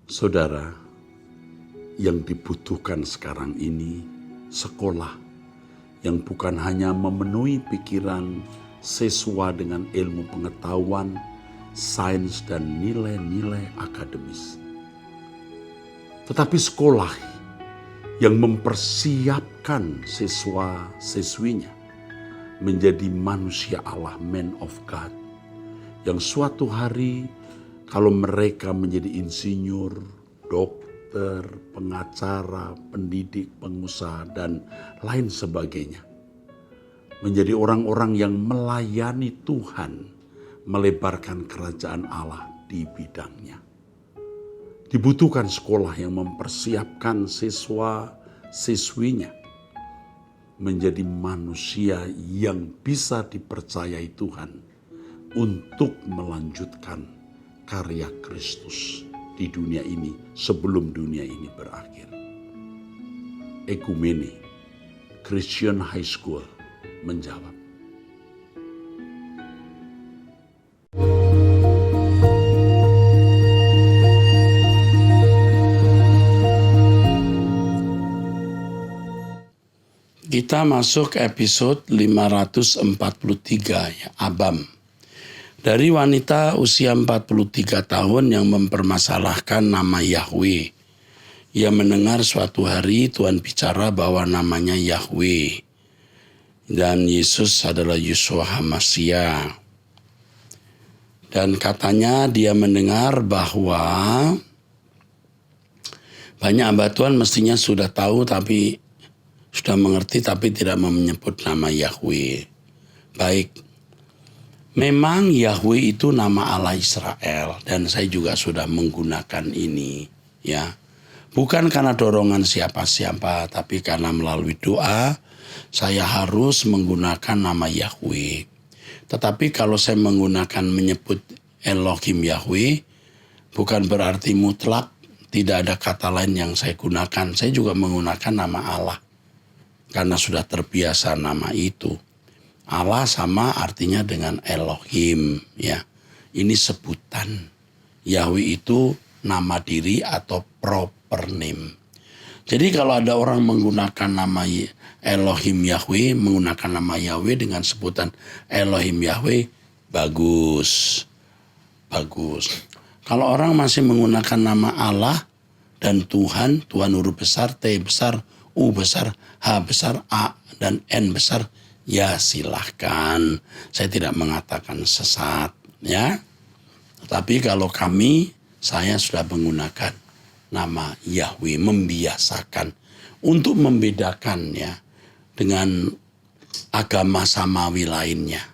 Saudara, yang dibutuhkan sekarang ini sekolah yang bukan hanya memenuhi pikiran siswa dengan ilmu pengetahuan, sains, dan nilai-nilai akademis. Tetapi sekolah yang mempersiapkan siswa-siswinya menjadi manusia Allah, man of God, yang suatu hari kalau mereka menjadi insinyur, dokter, pengacara, pendidik, pengusaha, dan lain sebagainya, menjadi orang-orang yang melayani Tuhan, melebarkan kerajaan Allah di bidangnya. Dibutuhkan sekolah yang mempersiapkan siswa-siswinya menjadi manusia yang bisa dipercayai Tuhan untuk melanjutkan karya Kristus di dunia ini sebelum dunia ini berakhir. Ekumene Christian High School menjawab. Kita masuk episode 543 ya, Abam. Dari wanita usia 43 tahun yang mempermasalahkan nama Yahweh. Ia mendengar suatu hari Tuhan bicara bahwa namanya Yahweh. Dan Yesus adalah Yeshua HaMashiach. Dan katanya dia mendengar bahwa banyak hamba Tuhan mestinya sudah tahu tapi sudah mengerti tapi tidak menyebut nama Yahweh. Baik. Memang Yahweh itu nama Allah Israel dan saya juga sudah menggunakan ini ya. Bukan karena dorongan siapa-siapa tapi karena melalui doa saya harus menggunakan nama Yahweh. Tetapi kalau saya menyebut Elohim Yahweh bukan berarti mutlak tidak ada kata lain yang saya gunakan. Saya juga menggunakan nama Allah karena sudah terbiasa nama itu. Allah sama artinya dengan Elohim ya. Ini sebutan. Yahweh itu nama diri atau proper name. Jadi kalau ada orang menggunakan nama Elohim Yahweh, menggunakan nama Yahweh dengan sebutan Elohim Yahweh, bagus. Bagus. Kalau orang masih menggunakan nama Allah dan Tuhan huruf besar, T besar, U besar, H besar, A dan N besar, ya silahkan, saya tidak mengatakan sesat ya. Tetapi kalau saya sudah menggunakan nama Yahweh, membiasakan untuk membedakan ya dengan agama samawi lainnya.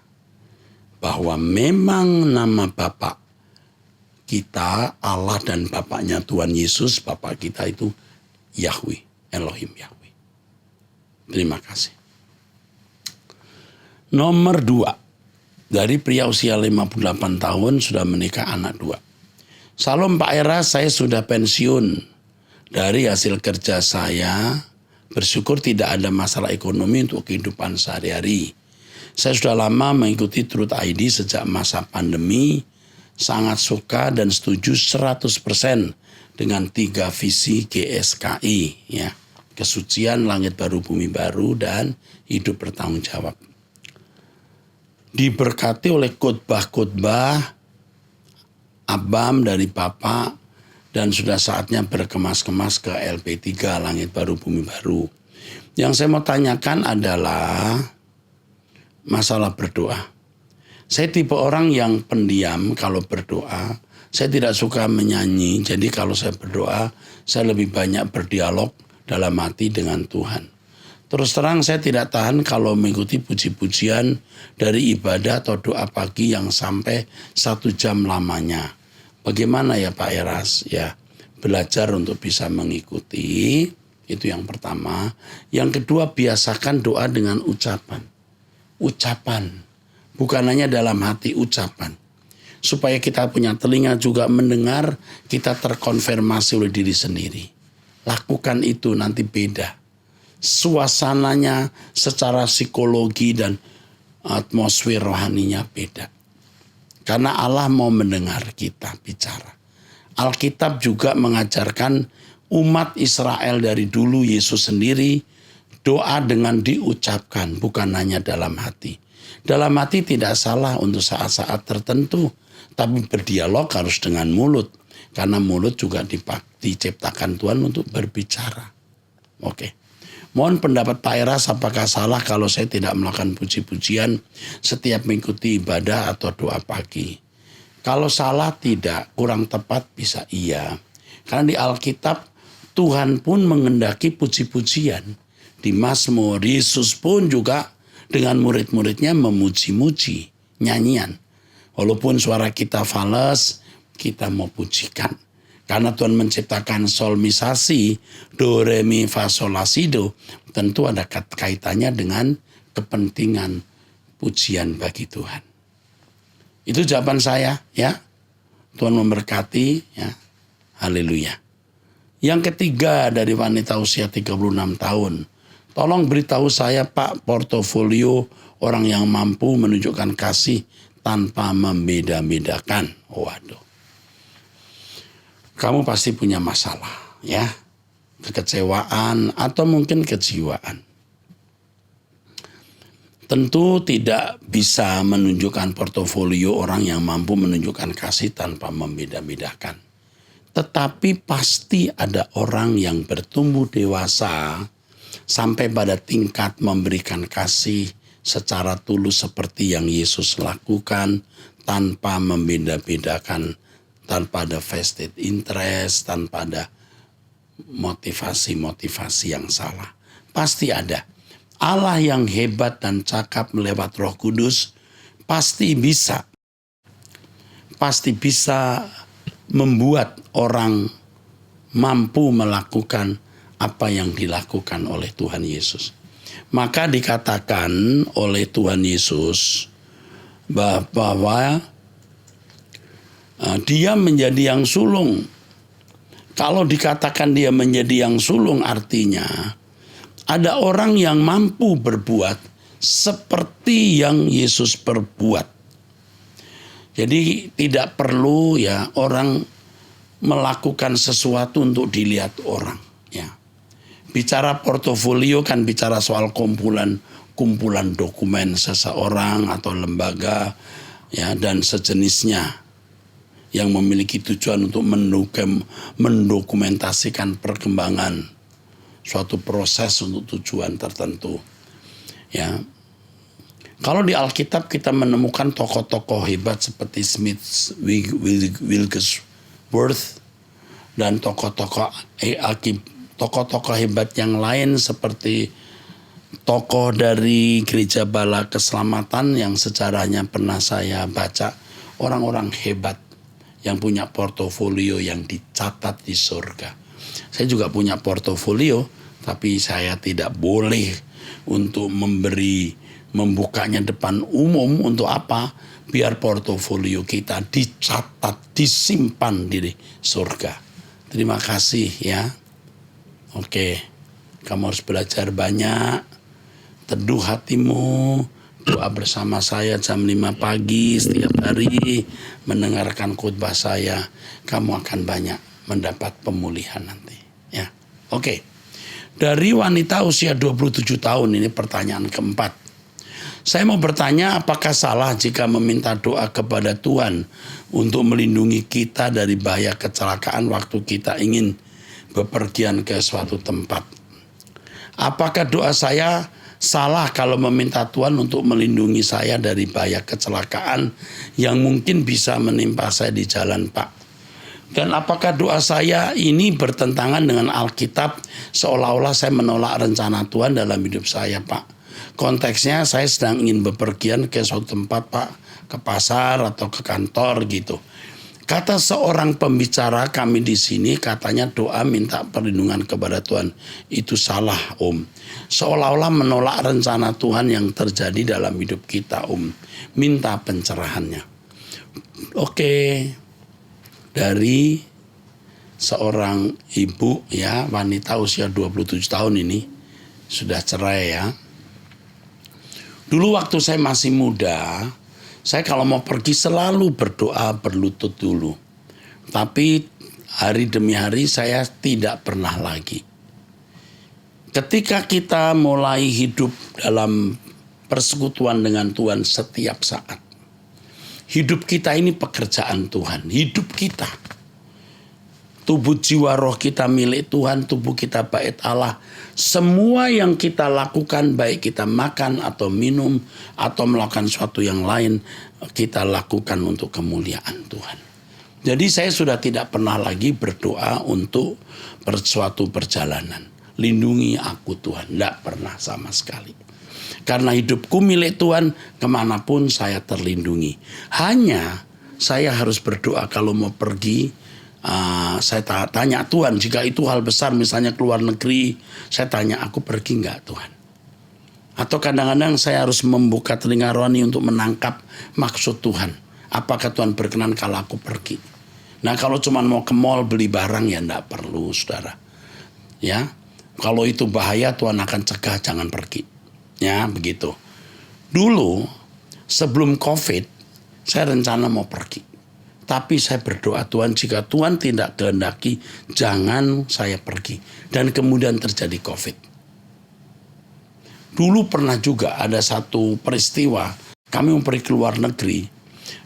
Bahwa memang nama Bapa kita, Allah dan Bapaknya Tuhan Yesus, Bapa kita itu Yahweh, Elohim Yahweh. Terima kasih. Nomor 2, dari pria usia 58 tahun sudah menikah anak 2. Salam Pak Era, saya sudah pensiun. Dari hasil kerja saya, bersyukur tidak ada masalah ekonomi untuk kehidupan sehari-hari. Saya sudah lama mengikuti Truth ID sejak masa pandemi, sangat suka dan setuju 100% dengan 3 visi GSKI. Ya. Kesucian, langit baru, bumi baru, dan hidup bertanggung jawab. Diberkati oleh khotbah-khotbah Abam dari Bapak dan sudah saatnya berkemas-kemas ke LP3 Langit Baru Bumi Baru. Yang saya mau tanyakan adalah masalah berdoa. Saya tipe orang yang pendiam kalau berdoa. Saya tidak suka menyanyi, jadi kalau saya berdoa saya lebih banyak berdialog dalam hati dengan Tuhan. Terus terang saya tidak tahan kalau mengikuti puji-pujian dari ibadah atau doa pagi yang sampai 1 jam lamanya. Bagaimana ya Pak Eras? Ya, belajar untuk bisa mengikuti, itu yang pertama. Yang kedua, biasakan doa dengan ucapan. Ucapan, bukan hanya dalam hati, ucapan. Supaya kita punya telinga juga mendengar, kita terkonfirmasi oleh diri sendiri. Lakukan itu, nanti beda. Suasananya secara psikologi dan atmosfer rohaninya beda. Karena Allah mau mendengar kita bicara. Alkitab juga mengajarkan umat Israel dari dulu, Yesus sendiri, doa dengan diucapkan, bukan hanya dalam hati. Dalam hati tidak salah untuk saat-saat tertentu, tapi berdialog harus dengan mulut. Karena mulut juga diciptakan Tuhan untuk berbicara. Oke. Mohon pendapat Pak Eras, apakah salah kalau saya tidak melakukan puji-pujian setiap mengikuti ibadah atau doa pagi? Kalau salah tidak, kurang tepat bisa iya. Karena di Alkitab Tuhan pun mengendaki puji-pujian. Di Mazmur, Yesus pun juga dengan murid-muridnya memuji-muji, nyanyian. Walaupun suara kita fales, kita mau pujikan. Karena Tuhan menciptakan solmisasi, do, re, mi, fa, sol, la, si, do. Tentu ada kaitannya dengan kepentingan pujian bagi Tuhan. Itu jawaban saya, ya. Tuhan memberkati, ya. Haleluya. Yang ketiga dari wanita usia 36 tahun. Tolong beritahu saya, Pak, portofolio orang yang mampu menunjukkan kasih tanpa membeda-bedakan. Waduh. Kamu pasti punya masalah, ya. Kekecewaan atau mungkin kejiwaan. Tentu tidak bisa menunjukkan portofolio orang yang mampu menunjukkan kasih tanpa membeda-bedakan. Tetapi pasti ada orang yang bertumbuh dewasa sampai pada tingkat memberikan kasih secara tulus seperti yang Yesus lakukan tanpa membeda-bedakan, tanpa ada vested interest, tanpa ada motivasi-motivasi yang salah. Pasti ada. Allah yang hebat dan cakap lewat Roh Kudus pasti bisa membuat orang mampu melakukan apa yang dilakukan oleh Tuhan Yesus. Maka dikatakan oleh Tuhan Yesus bahwa dia menjadi yang sulung. Kalau dikatakan dia menjadi yang sulung, artinya ada orang yang mampu berbuat seperti yang Yesus perbuat. Jadi tidak perlu ya orang melakukan sesuatu untuk dilihat orang. Ya. Bicara portofolio kan bicara soal kumpulan dokumen seseorang atau lembaga, ya, dan sejenisnya yang memiliki tujuan untuk mendokumentasikan perkembangan suatu proses untuk tujuan tertentu. Ya. Kalau di Alkitab kita menemukan tokoh-tokoh hebat seperti Smith Wigglesworth dan tokoh-tokoh hebat yang lain seperti tokoh dari Gereja Bala Keselamatan yang sejarahnya pernah saya baca, orang-orang hebat yang punya portofolio yang dicatat di surga. Saya juga punya portofolio, tapi saya tidak boleh untuk membukanya depan umum. Untuk apa? Biar portofolio kita dicatat, disimpan di surga. Terima kasih ya. Oke, kamu harus belajar banyak. Teduh hatimu, doa bersama saya jam 5 pagi setiap hari, mendengarkan khotbah saya, kamu akan banyak mendapat pemulihan nanti. Ya, oke. Dari wanita usia 27 tahun, ini pertanyaan keempat. Saya mau bertanya, apakah salah jika meminta doa kepada Tuhan untuk melindungi kita dari bahaya kecelakaan waktu kita ingin bepergian ke suatu tempat? Apakah doa saya salah kalau meminta Tuhan untuk melindungi saya dari bahaya kecelakaan yang mungkin bisa menimpa saya di jalan, Pak? Dan apakah doa saya ini bertentangan dengan Alkitab seolah-olah saya menolak rencana Tuhan dalam hidup saya, Pak? Konteksnya saya sedang ingin bepergian ke suatu tempat, Pak, ke pasar atau ke kantor gitu. Kata seorang pembicara kami di sini, katanya doa minta perlindungan kepada Tuhan. Itu salah, Om. Seolah-olah menolak rencana Tuhan yang terjadi dalam hidup kita, Om. Minta pencerahannya. Oke. Dari seorang ibu, ya, wanita usia 27 tahun ini, sudah cerai ya. Dulu waktu saya masih muda, saya kalau mau pergi selalu berdoa berlutut dulu. Tapi hari demi hari saya tidak pernah lagi. Ketika kita mulai hidup dalam persekutuan dengan Tuhan setiap saat, hidup kita ini pekerjaan Tuhan, hidup kita. Tubuh jiwa roh kita milik Tuhan, tubuh kita bait Allah. Semua yang kita lakukan, baik kita makan atau minum atau melakukan sesuatu yang lain, kita lakukan untuk kemuliaan Tuhan. Jadi saya sudah tidak pernah lagi berdoa untuk suatu perjalanan. Lindungi aku Tuhan, tidak pernah sama sekali. Karena hidupku milik Tuhan, kemanapun saya terlindungi. Hanya saya harus berdoa kalau mau pergi. Saya tanya Tuhan, jika itu hal besar misalnya keluar negeri, saya tanya aku pergi enggak Tuhan? Atau kadang-kadang saya harus membuka telinga rohani untuk menangkap maksud Tuhan. Apakah Tuhan berkenan kalau aku pergi? Nah kalau cuma mau ke mall beli barang ya enggak perlu saudara. Ya, kalau itu bahaya Tuhan akan cegah jangan pergi. Ya begitu. Dulu sebelum COVID saya rencana mau pergi. Tapi saya berdoa Tuhan, jika Tuhan tidak kehendaki, jangan saya pergi. Dan kemudian terjadi COVID. Dulu pernah juga ada satu peristiwa, kami mau pergi ke luar negeri.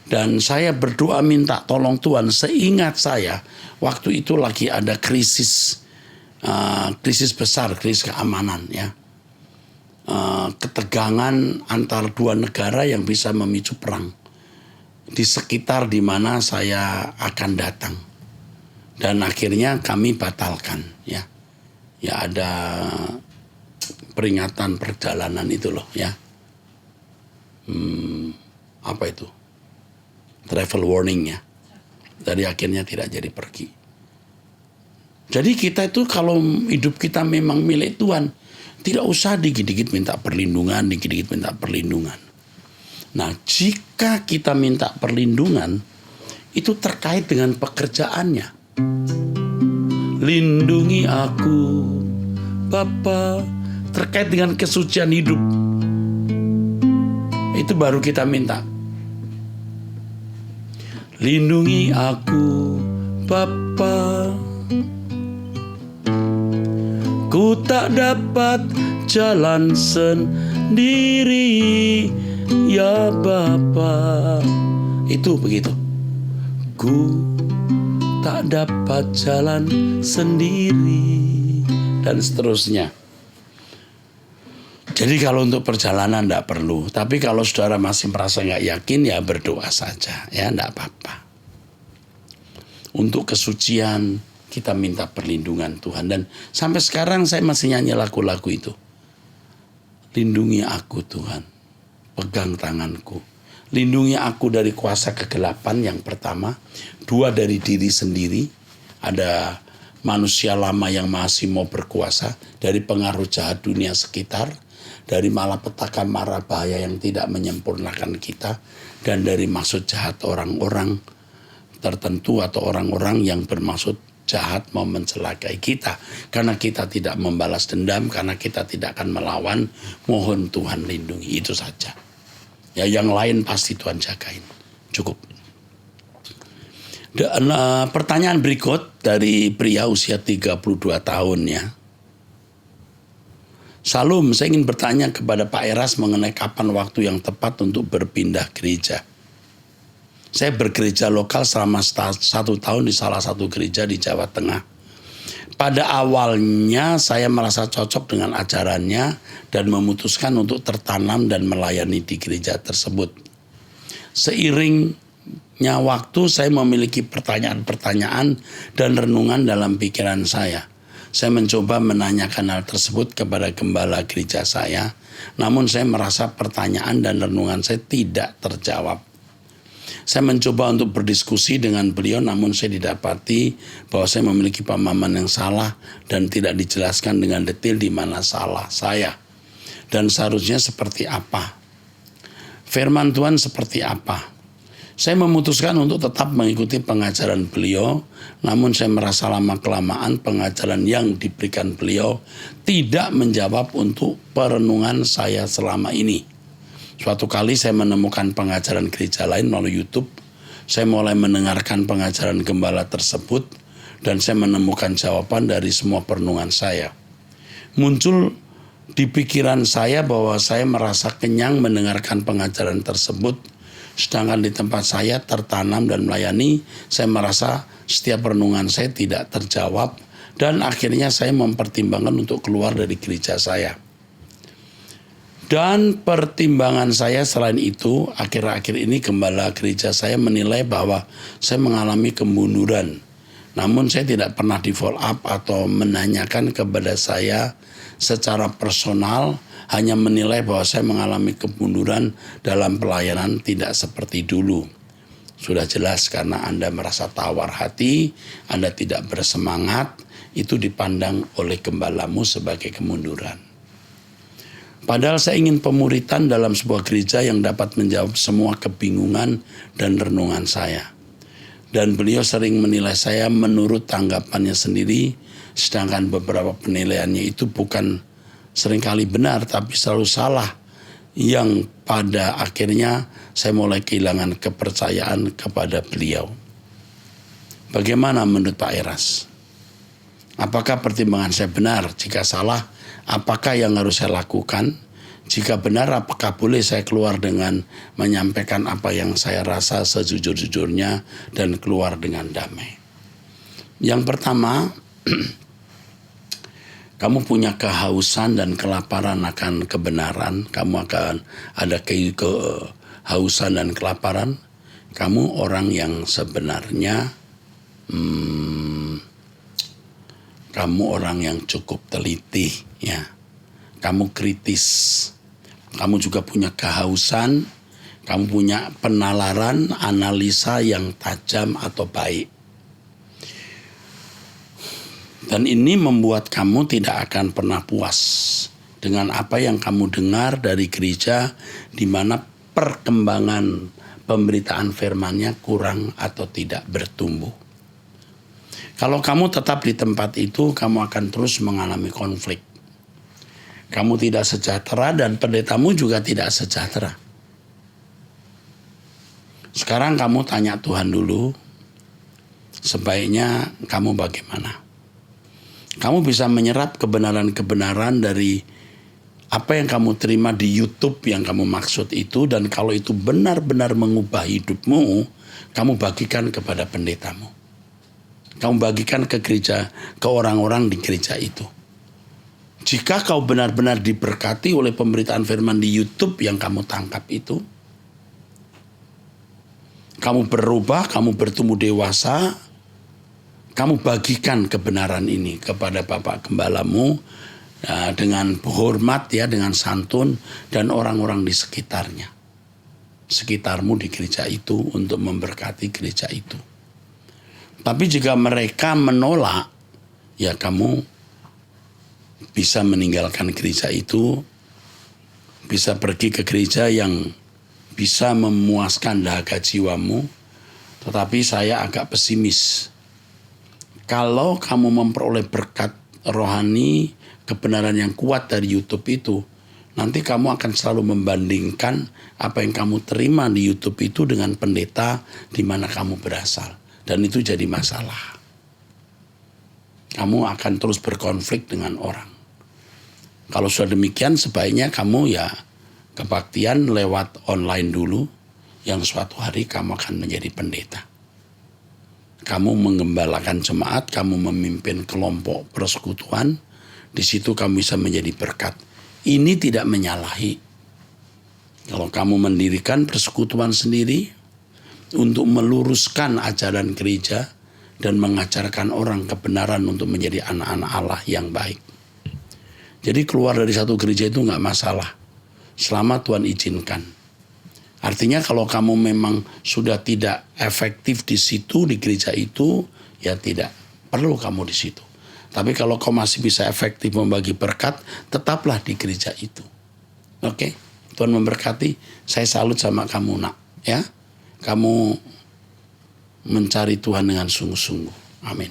Dan saya berdoa minta tolong Tuhan, seingat saya, waktu itu lagi ada krisis besar, krisis keamanan ya. Ketegangan antar dua negara yang bisa memicu perang di sekitar di mana saya akan datang. Dan akhirnya kami batalkan ya. Ya ada peringatan perjalanan itu loh ya. Apa itu? Travel warning ya. Jadi akhirnya tidak jadi pergi. Jadi kita itu kalau hidup kita memang milik Tuhan, tidak usah dikit-dikit minta perlindungan, dikit-dikit minta perlindungan. Nah, jika kita minta perlindungan, itu terkait dengan pekerjaannya. Lindungi aku, Bapa, terkait dengan kesucian hidup. Itu baru kita minta. Lindungi aku, Bapa. Ku tak dapat jalan sendiri. Ya Bapa, itu begitu. Ku tak dapat jalan sendiri dan seterusnya. Jadi kalau untuk perjalanan tidak perlu. Tapi kalau saudara masih merasa nggak yakin ya berdoa saja ya tidak apa-apa. Untuk kesucian kita minta perlindungan Tuhan. Dan sampai sekarang saya masih nyanyi lagu-lagu itu. Lindungi aku Tuhan. Pegang tanganku. Lindungi aku dari kuasa kegelapan yang pertama. Dua dari diri sendiri. Ada manusia lama yang masih mau berkuasa. Dari pengaruh jahat dunia sekitar. Dari malapetaka mara bahaya yang tidak menyempurnakan kita. Dan dari maksud jahat orang-orang tertentu atau orang-orang yang bermaksud jahat mau mencelakai kita. Karena kita tidak membalas dendam. Karena kita tidak akan melawan. Mohon Tuhan lindungi. Itu saja. Ya yang lain pasti Tuhan jagain. Cukup. Dan, pertanyaan berikut dari pria usia 32 tahun ya. Salam, saya ingin bertanya kepada Pak Eras mengenai kapan waktu yang tepat untuk berpindah gereja. Saya bergereja lokal selama 1 tahun di salah satu gereja di Jawa Tengah. Pada awalnya saya merasa cocok dengan ajarannya dan memutuskan untuk tertanam dan melayani di gereja tersebut. Seiringnya waktu saya memiliki pertanyaan-pertanyaan dan renungan dalam pikiran saya. Saya mencoba menanyakan hal tersebut kepada gembala gereja saya, namun saya merasa pertanyaan dan renungan saya tidak terjawab. Saya mencoba untuk berdiskusi dengan beliau, namun saya didapati bahwa saya memiliki pemahaman yang salah dan tidak dijelaskan dengan detail di mana salah saya. Dan seharusnya seperti apa? Firman Tuhan seperti apa? Saya memutuskan untuk tetap mengikuti pengajaran beliau, namun saya merasa lama-kelamaan pengajaran yang diberikan beliau tidak menjawab untuk perenungan saya selama ini. Suatu kali saya menemukan pengajaran gereja lain melalui YouTube. Saya mulai mendengarkan pengajaran gembala tersebut dan saya menemukan jawaban dari semua perenungan saya. Muncul di pikiran saya bahwa saya merasa kenyang mendengarkan pengajaran tersebut, sedangkan di tempat saya tertanam dan melayani, saya merasa setiap renungan saya tidak terjawab, dan akhirnya saya mempertimbangkan untuk keluar dari gereja saya. Dan pertimbangan saya selain itu, akhir-akhir ini gembala gereja saya menilai bahwa saya mengalami kemunduran. Namun saya tidak pernah di follow up atau menanyakan kepada saya secara personal, hanya menilai bahwa saya mengalami kemunduran dalam pelayanan tidak seperti dulu. Sudah jelas karena Anda merasa tawar hati, Anda tidak bersemangat, itu dipandang oleh gembalamu sebagai kemunduran. Padahal saya ingin pemuritan dalam sebuah gereja yang dapat menjawab semua kebingungan dan renungan saya. Dan beliau sering menilai saya menurut tanggapannya sendiri, sedangkan beberapa penilaiannya itu bukan seringkali benar, tapi selalu salah. Yang pada akhirnya saya mulai kehilangan kepercayaan kepada beliau. Bagaimana menurut Pak Eras? Apakah pertimbangan saya benar? Jika salah, apakah yang harus saya lakukan? Jika benar, apakah boleh saya keluar dengan menyampaikan apa yang saya rasa sejujur-jujurnya dan keluar dengan damai? Yang pertama, kamu punya kehausan dan kelaparan akan kebenaran. Kamu akan ada kehausan dan kelaparan. Kamu orang yang sebenarnya kamu orang yang cukup teliti, ya. Kamu kritis. Kamu juga punya kehausan, kamu punya penalaran, analisa yang tajam atau baik. Dan ini membuat kamu tidak akan pernah puas dengan apa yang kamu dengar dari gereja di mana perkembangan pemberitaan firman-Nya kurang atau tidak bertumbuh. Kalau kamu tetap di tempat itu, kamu akan terus mengalami konflik. Kamu tidak sejahtera dan pendetamu juga tidak sejahtera. Sekarang kamu tanya Tuhan dulu, sebaiknya kamu bagaimana? Kamu bisa menyerap kebenaran-kebenaran dari apa yang kamu terima di YouTube yang kamu maksud itu, dan kalau itu benar-benar mengubah hidupmu, kamu bagikan kepada pendetamu. Kamu bagikan ke gereja, ke orang-orang di gereja itu. Jika kau benar-benar diberkati oleh pemberitaan firman di YouTube yang kamu tangkap itu, kamu berubah, kamu bertumbuh dewasa, kamu bagikan kebenaran ini kepada Bapak Gembalamu dengan hormat, ya, dengan santun, dan orang-orang di sekitarnya. Sekitarmu di gereja itu untuk memberkati gereja itu. Tapi jika mereka menolak, ya kamu bisa meninggalkan gereja itu, bisa pergi ke gereja yang bisa memuaskan dahaga jiwamu. Tetapi saya agak pesimis. Kalau kamu memperoleh berkat rohani, kebenaran yang kuat dari YouTube itu, nanti kamu akan selalu membandingkan apa yang kamu terima di YouTube itu dengan pendeta di mana kamu berasal. Dan itu jadi masalah. Kamu akan terus berkonflik dengan orang. Kalau sudah demikian, sebaiknya kamu ya kebaktian lewat online dulu, yang suatu hari kamu akan menjadi pendeta. Kamu menggembalakan jemaat, kamu memimpin kelompok persekutuan, di situ kamu bisa menjadi berkat. Ini tidak menyalahi. Kalau kamu mendirikan persekutuan sendiri, untuk meluruskan ajaran gereja dan mengajarkan orang kebenaran untuk menjadi anak-anak Allah yang baik. Jadi keluar dari satu gereja itu nggak masalah, selama Tuhan izinkan. Artinya kalau kamu memang sudah tidak efektif di situ, di gereja itu, ya tidak perlu kamu di situ. Tapi kalau kau masih bisa efektif membagi berkat, tetaplah di gereja itu. Oke, Tuhan memberkati. Saya salut sama kamu, nak, ya. Kamu mencari Tuhan dengan sungguh-sungguh. Amin.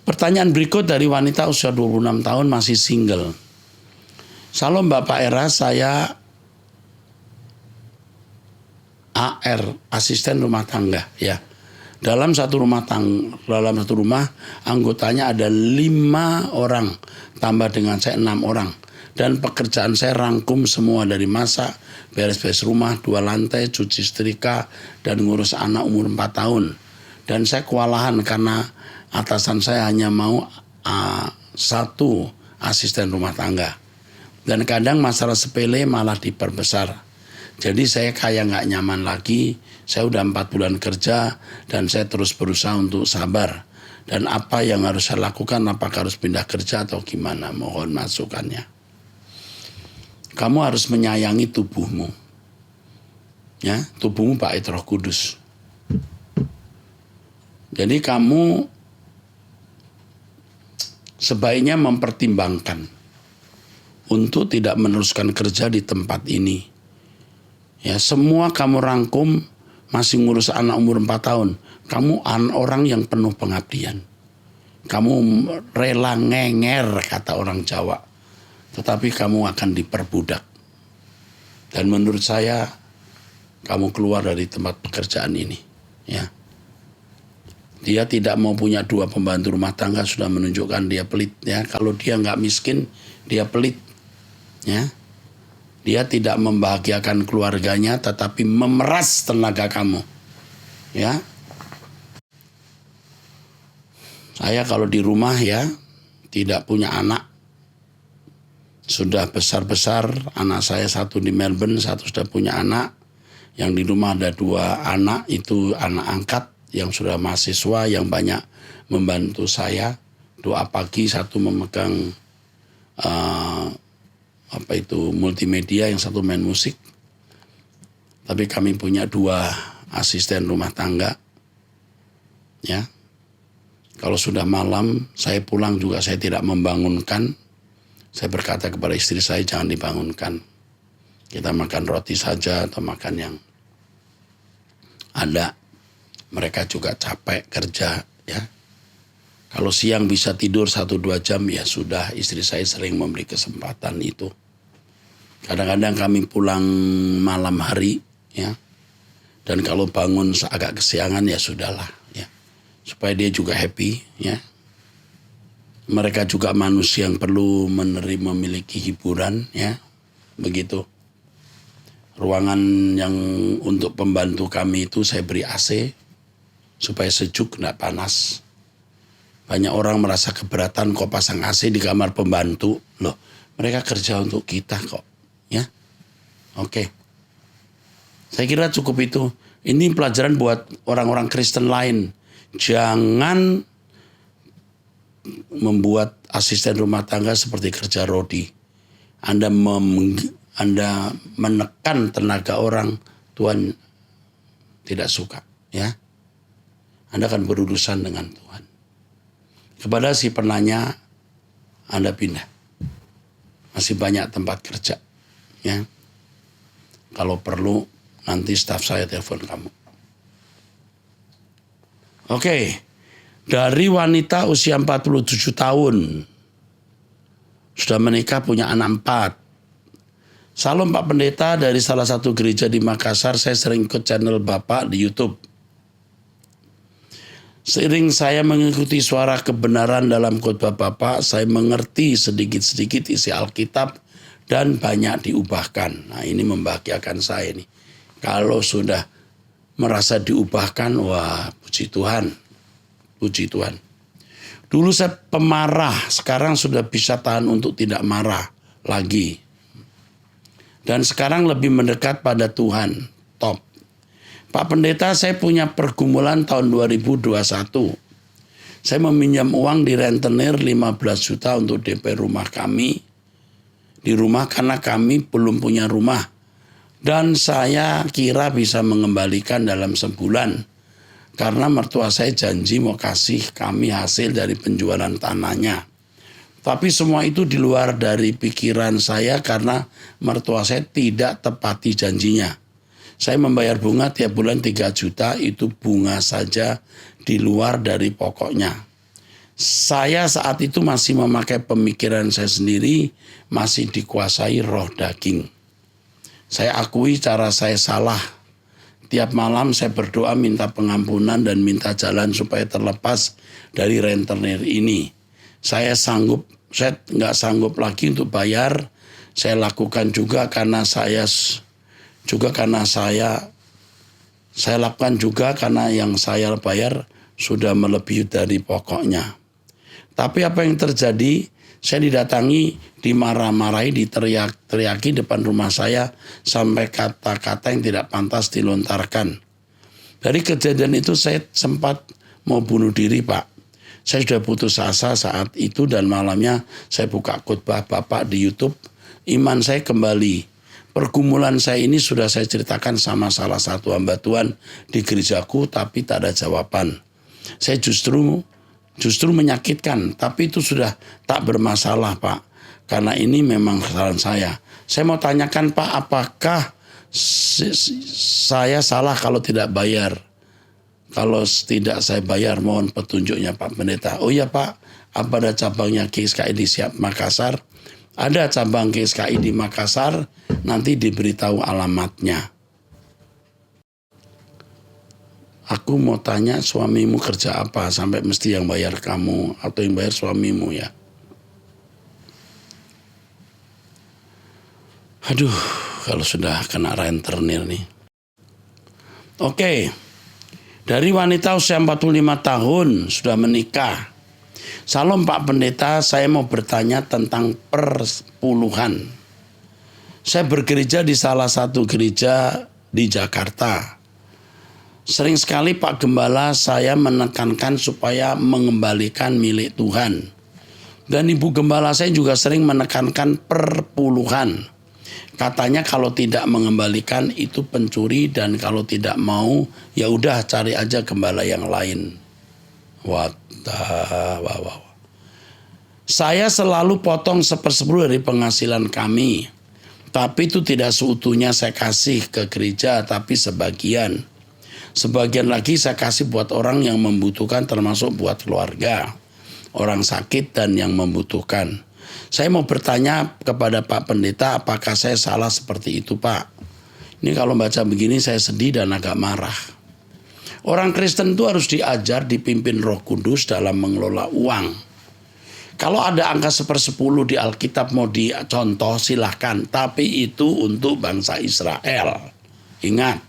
Pertanyaan berikut dari wanita usia 26 tahun masih single. Salam Bapak Era, saya AR, asisten rumah tangga, ya. Dalam satu rumah anggotanya ada 5 orang, tambah dengan saya 6 orang. Dan pekerjaan saya rangkum semua dari masak, beres-beres rumah, 2 lantai, cuci setrika, dan ngurus anak umur 4 tahun. Dan saya kewalahan karena atasan saya hanya mau 1 asisten rumah tangga. Dan kadang masalah sepele malah diperbesar. Jadi saya kayak nggak nyaman lagi. Saya udah 4 bulan kerja dan saya terus berusaha untuk sabar. Dan apa yang harus saya lakukan? Apakah harus pindah kerja atau gimana? Mohon masukannya. Kamu harus menyayangi tubuhmu. Ya, tubuhmu bait Roh Kudus. Jadi kamu sebaiknya mempertimbangkan untuk tidak meneruskan kerja di tempat ini. Ya, semua kamu rangkum masih ngurus anak umur 4 tahun. Kamu orang yang penuh pengabdian. Kamu rela ngenger kata orang Jawa. Tetapi kamu akan diperbudak. Dan menurut saya kamu keluar dari tempat pekerjaan ini. Ya. Dia tidak mau punya 2 pembantu rumah tangga sudah menunjukkan dia pelit. Ya. Kalau dia nggak miskin, dia pelit. Ya. Dia tidak membahagiakan keluarganya, tetapi memeras tenaga kamu. Ya. Saya kalau di rumah ya, tidak punya anak. Sudah besar-besar, anak saya 1 di Melbourne, 1 sudah punya anak. Yang di rumah ada 2 anak, itu anak angkat yang sudah mahasiswa, yang banyak membantu saya. Doa pagi, 1 memegang multimedia, yang 1 main musik. Tapi kami punya 2 asisten rumah tangga. Ya. Kalau sudah malam, saya pulang juga saya tidak membangunkan. Saya berkata kepada istri saya, jangan dibangunkan. Kita makan roti saja atau makan yang ada. Mereka juga capek kerja, ya. Kalau siang bisa tidur 1-2 jam, ya sudah. Istri saya sering memberi kesempatan itu. Kadang-kadang kami pulang malam hari, ya. Dan kalau bangun agak kesiangan, ya sudahlah, ya. Supaya dia juga happy, ya. Mereka juga manusia yang perlu memiliki hiburan, ya. Begitu. Ruangan yang untuk pembantu kami itu saya beri AC supaya sejuk, tidak panas. Banyak orang merasa keberatan kok pasang AC di kamar pembantu. Loh, mereka kerja untuk kita kok, ya. Oke. Saya kira cukup itu. Ini pelajaran buat orang-orang Kristen lain. Jangan membuat asisten rumah tangga seperti kerja rodi. Anda menekan tenaga orang, Tuhan tidak suka, ya. Anda akan berurusan dengan Tuhan. Kepada si penanya, Anda pindah. Masih banyak tempat kerja, ya. Kalau perlu nanti staf saya telepon kamu. Oke. Dari wanita usia 47 tahun, sudah menikah, punya anak 4. Salam Pak Pendeta, dari salah satu gereja di Makassar, saya sering ikut channel Bapak di YouTube. Seiring saya mengikuti suara kebenaran dalam khotbah Bapak, saya mengerti sedikit-sedikit isi Alkitab dan banyak diubahkan. Nah, ini membahagiakan saya nih. Kalau sudah merasa diubahkan, wah puji Tuhan. Puji Tuhan. Dulu saya pemarah, sekarang sudah bisa tahan untuk tidak marah lagi. Dan sekarang lebih mendekat pada Tuhan. Top. Pak Pendeta, saya punya pergumulan tahun 2021. Saya meminjam uang di rentenir 15 juta untuk DP rumah kami. Di rumah karena kami belum punya rumah. Dan saya kira bisa mengembalikan dalam sebulan. Karena mertua saya janji mau kasih kami hasil dari penjualan tanahnya. Tapi semua itu di luar dari pikiran saya karena mertua saya tidak tepati janjinya. Saya membayar bunga tiap bulan 3 juta, itu bunga saja di luar dari pokoknya. Saya saat itu masih memakai pemikiran saya sendiri, masih dikuasai roh daging. Saya akui cara saya salah. Tiap malam saya berdoa minta pengampunan dan minta jalan supaya terlepas dari rentenir ini. Saya nggak sanggup lagi untuk bayar. Saya lakukan juga karena saya lakukan juga karena yang saya bayar sudah melebihi dari pokoknya. Tapi apa yang terjadi? Saya didatangi, dimarah-marahi, diteriaki depan rumah saya sampai kata-kata yang tidak pantas dilontarkan. Dari kejadian itu saya sempat mau bunuh diri, Pak. Saya sudah putus asa saat itu dan malamnya saya buka khotbah Bapak di YouTube. Iman saya kembali. Pergumulan saya ini sudah saya ceritakan sama salah satu hamba Tuhan di gerejaku, tapi tak ada jawaban. Saya justru menyakitkan, tapi itu sudah tak bermasalah, Pak. Karena ini memang kesalahan saya. Saya mau tanyakan, Pak, apakah saya salah kalau tidak bayar? Kalau tidak saya bayar, mohon petunjuknya, Pak Pendeta. Oh iya, Pak, apa ada cabangnya GSKI di Siap Makassar? Ada cabang GSKI di Makassar, nanti diberitahu alamatnya. Aku mau tanya, suamimu kerja apa sampai mesti yang bayar kamu atau yang bayar suamimu ya? Aduh, kalau sudah kena rentenir nih. Oke, dari wanita usia 45 tahun sudah menikah. Salam Pak Pendeta, saya mau bertanya tentang perpuluhan. Saya bergereja di salah satu gereja di Jakarta. Sering sekali Pak Gembala saya menekankan supaya mengembalikan milik Tuhan. Dan Ibu Gembala saya juga sering menekankan perpuluhan. Katanya kalau tidak mengembalikan itu pencuri dan kalau tidak mau ya udah cari aja gembala yang lain. Wow. Saya selalu potong 1/10 dari penghasilan kami. Tapi itu tidak seutuhnya saya kasih ke gereja, tapi sebagian. Sebagian lagi saya kasih buat orang yang membutuhkan, termasuk buat keluarga, orang sakit dan yang membutuhkan. Saya mau bertanya kepada Pak Pendeta, apakah saya salah seperti itu, Pak? Ini kalau baca begini saya sedih dan agak marah. Orang Kristen itu harus diajar, dipimpin Roh Kudus dalam mengelola uang. Kalau ada angka 1/10 di Alkitab mau dicontoh silahkan, tapi itu untuk bangsa Israel. Ingat.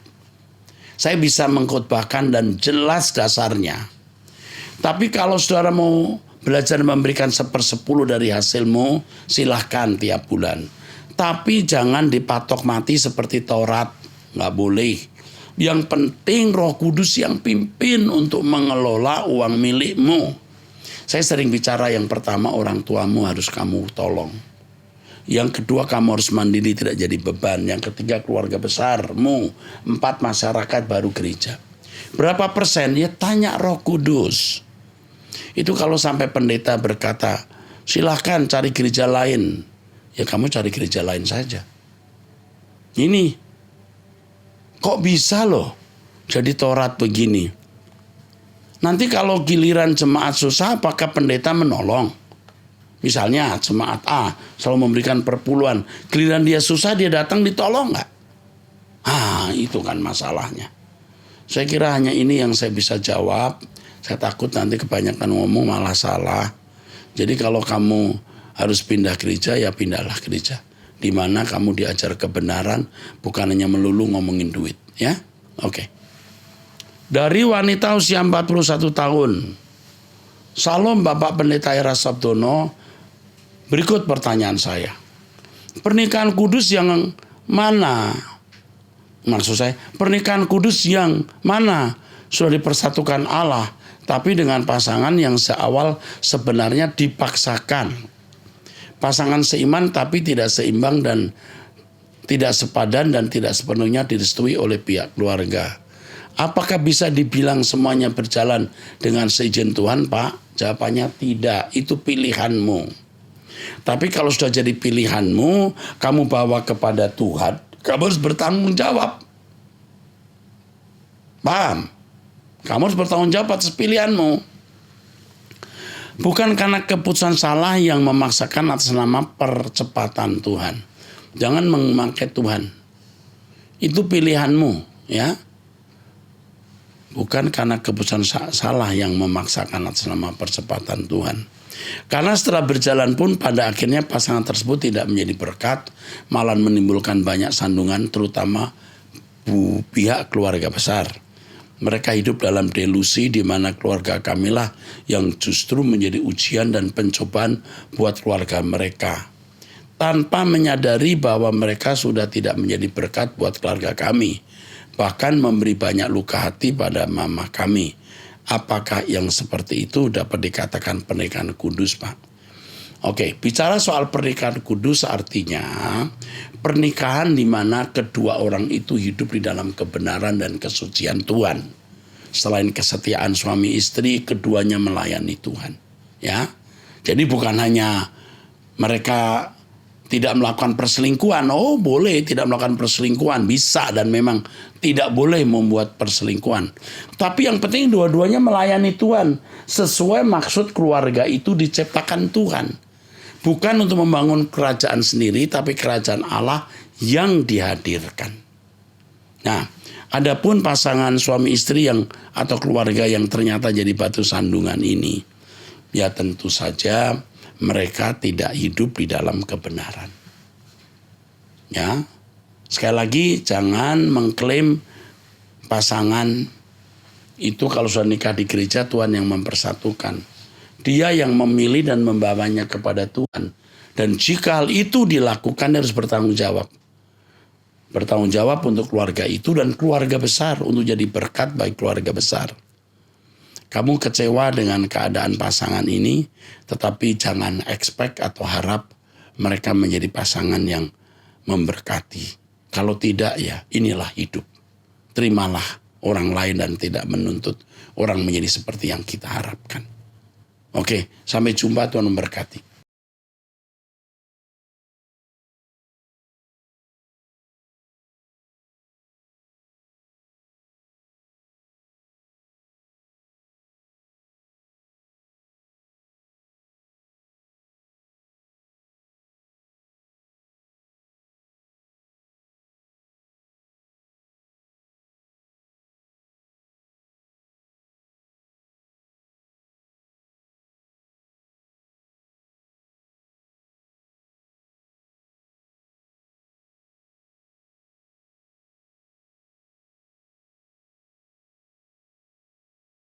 Saya bisa mengkhotbahkan dan jelas dasarnya. Tapi kalau saudara mau belajar memberikan 1/10 dari hasilmu, silahkan tiap bulan. Tapi jangan dipatok mati seperti Taurat. Nggak boleh. Yang penting Roh Kudus yang pimpin untuk mengelola uang milikmu. Saya sering bicara yang pertama orang tuamu harus kamu tolong. Yang kedua kamu harus mandiri tidak jadi beban. Yang ketiga keluarga besarmu. 4 masyarakat baru gereja. Berapa persen? Ya tanya Roh Kudus. Itu kalau sampai pendeta berkata silahkan cari gereja lain. Ya kamu cari gereja lain saja. Ini kok bisa loh jadi Taurat begini. Nanti kalau giliran jemaat susah apakah pendeta menolong? Misalnya jemaat A selalu memberikan perpuluhan. Giliran dia susah dia datang ditolong nggak? Itu kan masalahnya. Saya kira hanya ini yang saya bisa jawab. Saya takut nanti kebanyakan ngomong malah salah. Jadi kalau kamu harus pindah gereja ya pindahlah gereja. Di mana kamu diajar kebenaran bukan hanya melulu ngomongin duit. Ya, oke. Dari wanita usia 41 tahun. Salam Bapak Pendeta Era Sabdono. Berikut pertanyaan saya. Pernikahan kudus yang mana? Maksud saya, pernikahan kudus yang mana sudah dipersatukan Allah, tapi dengan pasangan yang seawal sebenarnya dipaksakan. Pasangan seiman tapi tidak seimbang dan tidak sepadan dan tidak sepenuhnya direstui oleh pihak keluarga. Apakah bisa dibilang semuanya berjalan dengan seizin Tuhan, Pak? Jawabannya tidak, itu pilihanmu. Tapi kalau sudah jadi pilihanmu, kamu bawa kepada Tuhan, kamu harus bertanggung jawab. Paham? Kamu harus bertanggung jawab atas pilihanmu. Bukan karena keputusan salah yang memaksakan atas nama percepatan Tuhan. Jangan memakai Tuhan. Itu pilihanmu, ya. Bukan karena keputusan salah yang memaksakan atas nama percepatan Tuhan. Karena setelah berjalan pun pada akhirnya pasangan tersebut tidak menjadi berkat, malah menimbulkan banyak sandungan terutama pihak keluarga besar. Mereka hidup dalam delusi di mana keluarga kamilah yang justru menjadi ujian dan pencobaan buat keluarga mereka. Tanpa menyadari bahwa mereka sudah tidak menjadi berkat buat keluarga kami. Bahkan memberi banyak luka hati pada mama kami. Apakah yang seperti itu dapat dikatakan pernikahan kudus, Pak? Oke, bicara soal pernikahan kudus artinya pernikahan di mana kedua orang itu hidup di dalam kebenaran dan kesucian Tuhan. Selain kesetiaan suami istri, keduanya melayani Tuhan. Ya, jadi bukan hanya mereka tidak melakukan perselingkuhan. Oh, boleh tidak melakukan perselingkuhan, bisa dan memang tidak boleh membuat perselingkuhan. Tapi yang penting dua-duanya melayani Tuhan sesuai maksud keluarga itu diciptakan Tuhan. Bukan untuk membangun kerajaan sendiri, tapi kerajaan Allah yang dihadirkan. Nah, adapun pasangan suami istri yang atau keluarga yang ternyata jadi batu sandungan ini, ya tentu saja mereka tidak hidup di dalam kebenaran. Ya, sekali lagi jangan mengklaim pasangan itu kalau sudah nikah di gereja Tuhan yang mempersatukan. Dia yang memilih dan membawanya kepada Tuhan. Dan jika hal itu dilakukan dia harus bertanggung jawab. Bertanggung jawab untuk keluarga itu dan keluarga besar untuk jadi berkat bagi keluarga besar. Kamu kecewa dengan keadaan pasangan ini, tetapi jangan expect atau harap mereka menjadi pasangan yang memberkati. Kalau tidak, ya inilah hidup. Terimalah orang lain dan tidak menuntut orang menjadi seperti yang kita harapkan. Oke, sampai jumpa, Tuhan memberkati.